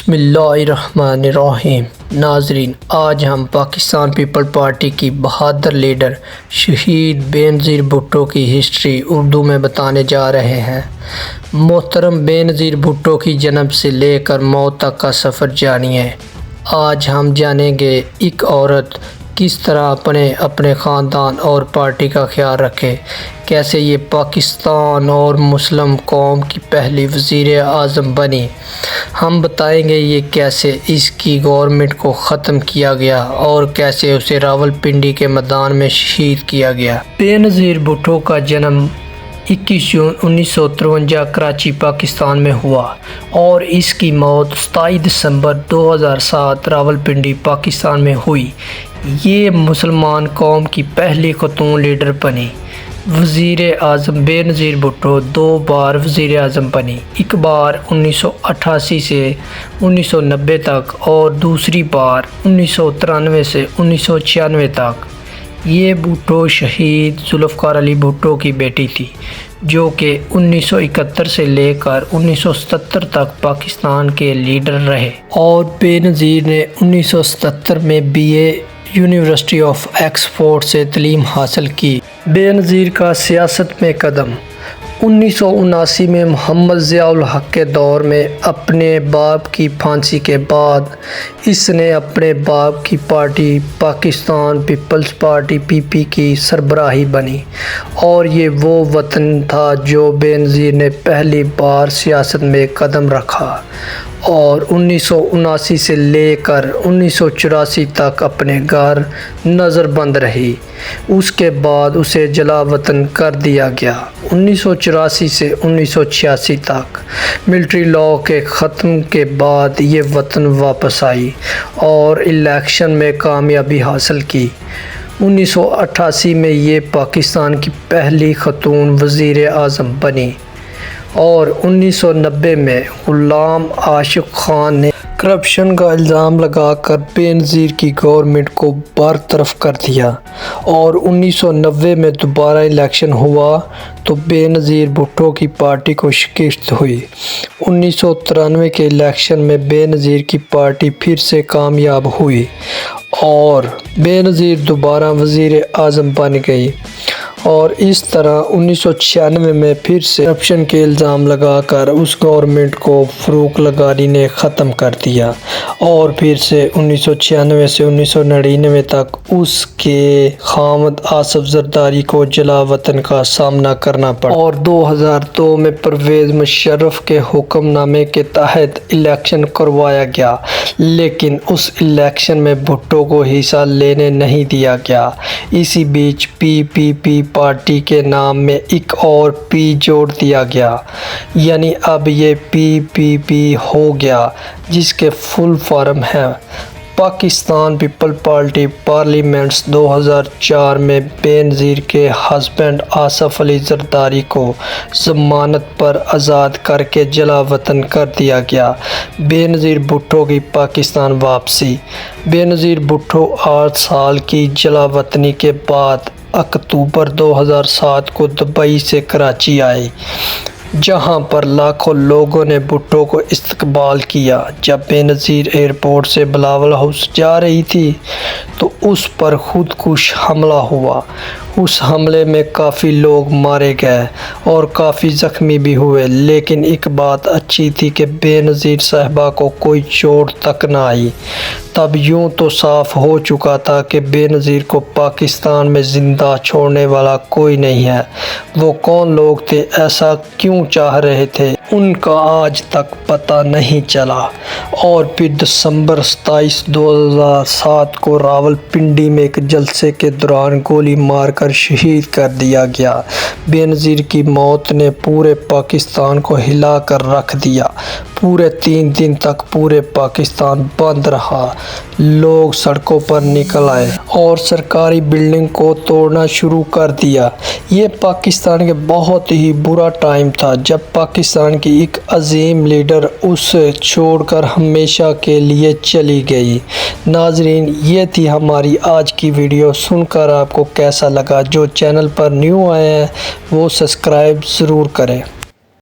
بسم اللہ الرحمن الرحیم۔ ناظرین، آج ہم پاکستان پیپل پارٹی کی بہادر لیڈر شہید بے نظیر بھٹو کی ہسٹری اردو میں بتانے جا رہے ہیں۔ محترم بے نظیر بھٹو کی جنم سے لے کر موت تک کا سفر جانیے۔ آج ہم جانیں گے ایک عورت کس طرح اپنے خاندان اور پارٹی کا خیال رکھے، کیسے یہ پاکستان اور مسلم قوم کی پہلی وزیر اعظم بنی۔ ہم بتائیں گے یہ کیسے اس کی گورنمنٹ کو ختم کیا گیا اور کیسے اسے راولپنڈی کے میدان میں شہید کیا گیا۔ بے نظیر بھٹو کا جنم 21 جون 1953 کراچی پاکستان میں ہوا اور اس کی موت 27 دسمبر 2007 راولپنڈی پاکستان میں ہوئی۔ یہ مسلمان قوم کی پہلی خاتون لیڈر بنی۔ وزیر اعظم بے نظیر بھٹو 2 بار وزیر اعظم بنی، ایک بار 1988 سے 1990 تک اور دوسری بار 1993 سے 1996 تک۔ یہ بھٹو شہید ذوالفقار علی بھٹو کی بیٹی تھی، جو کہ 1971 سے لے کر 1977 تک پاکستان کے لیڈر رہے، اور بے نظیر نے 1977 میں BA یونیورسٹی آف آکسفورڈ سے تعلیم حاصل کی۔ بے نظیر کا سیاست میں قدم 1979 میں محمد ضیاء الحق کے دور میں اپنے باپ کی پھانسی کے بعد اس نے اپنے باپ کی party Pakistan Peoples Party PP کی سربراہی بنی، اور یہ وہ وطن تھا جو بے نظیر نے پہلی بار سیاست میں قدم رکھا اور 1979 سے لے کر 1984 تک اپنے گھر نظر بند رہی۔ اس کے بعد اسے جلا وطن کر دیا گیا۔ 1984 سے 1986 تک ملٹری لاء کے ختم کے بعد یہ وطن واپس آئی اور الیکشن میں کامیابی حاصل کی۔ 1988 میں یہ پاکستان کی پہلی خاتون وزیر اعظم بنی، اور 1990 میں غلام عاشق خان نے کرپشن کا الزام لگا کر بے نظیر کی گورنمنٹ کو برطرف کر دیا، اور 1990 میں دوبارہ الیکشن ہوا تو بے نظیر بھٹو کی پارٹی کو شکست ہوئی۔ 1993 کے الیکشن میں بے نظیر کی پارٹی پھر سے کامیاب ہوئی اور بے نظیر دوبارہ وزیر اعظم بن گئی، اور اس طرح 1996 میں پھر سے کرپشن کے الزام لگا کر اس گورنمنٹ کو فاروق لغاری نے ختم کر دیا، اور پھر سے 1996 سے 1999 تک اس کے خامد آصف زرداری کو جلا وطن کا سامنا کرنا پڑا، اور 2002 میں پرویز مشرف کے حکم نامے کے تحت الیکشن کروایا گیا، لیکن اس الیکشن میں بھٹو کو حصہ لینے نہیں دیا گیا۔ اسی بیچ PPP پارٹی کے نام میں ایک اور P جوڑ دیا گیا، یعنی اب یہ PPP ہو گیا، جس کے فل فارم ہے پاکستان پیپل پارٹی پارلیمنٹس۔ 2004 میں بے نظیر کے ہسبینڈ آصف علی زرداری کو ضمانت پر آزاد کر کے جلا وطن کر دیا گیا۔ بے نظیر بھٹو کی پاکستان واپسی۔ بے نظیر بھٹو 8 سال کی جلا وطنی کے بعد اکتوبر 2007 کو دبئی سے کراچی آئے، جہاں پر لاکھوں لوگوں نے بھٹو کو استقبال کیا۔ جب بے نظیر ایئرپورٹ سے بلاول ہاؤس جا رہی تھی تو اس پر خودکش حملہ ہوا۔ اس حملے میں کافی لوگ مارے گئے اور کافی زخمی بھی ہوئے، لیکن ایک بات اچھی تھی کہ بے نظیر صاحبہ کو کوئی چوٹ تک نہ آئی۔ تب یوں تو صاف ہو چکا تھا کہ بے نظیر کو پاکستان میں زندہ چھوڑنے والا کوئی نہیں ہے۔ وہ کون لوگ تھے، ایسا کیوں چاہ رہے تھے، ان کا آج تک پتہ نہیں چلا۔ اور پھر دسمبر 27، 2007 کو راولپنڈی میں ایک جلسے کے دوران گولی مار کر شہید کر دیا گیا۔ بے نظیر کی موت نے پورے پاکستان کو ہلا کر رکھ دیا۔ پورے 3 دن تک پورے پاکستان بند رہا، لوگ سڑکوں پر نکل آئے اور سرکاری بلڈنگ کو توڑنا شروع کر دیا۔ یہ پاکستان کے بہت ہی برا ٹائم تھا جب پاکستان کی ایک عظیم لیڈر اسے چھوڑ کر ہمیشہ کے لیے چلی گئی۔ ناظرین، یہ تھی ہماری آج کی ویڈیو۔ سن کر آپ کو کیسا لگا؟ جو چینل پر نیو آئے ہیں وہ سبسکرائب ضرور کریں۔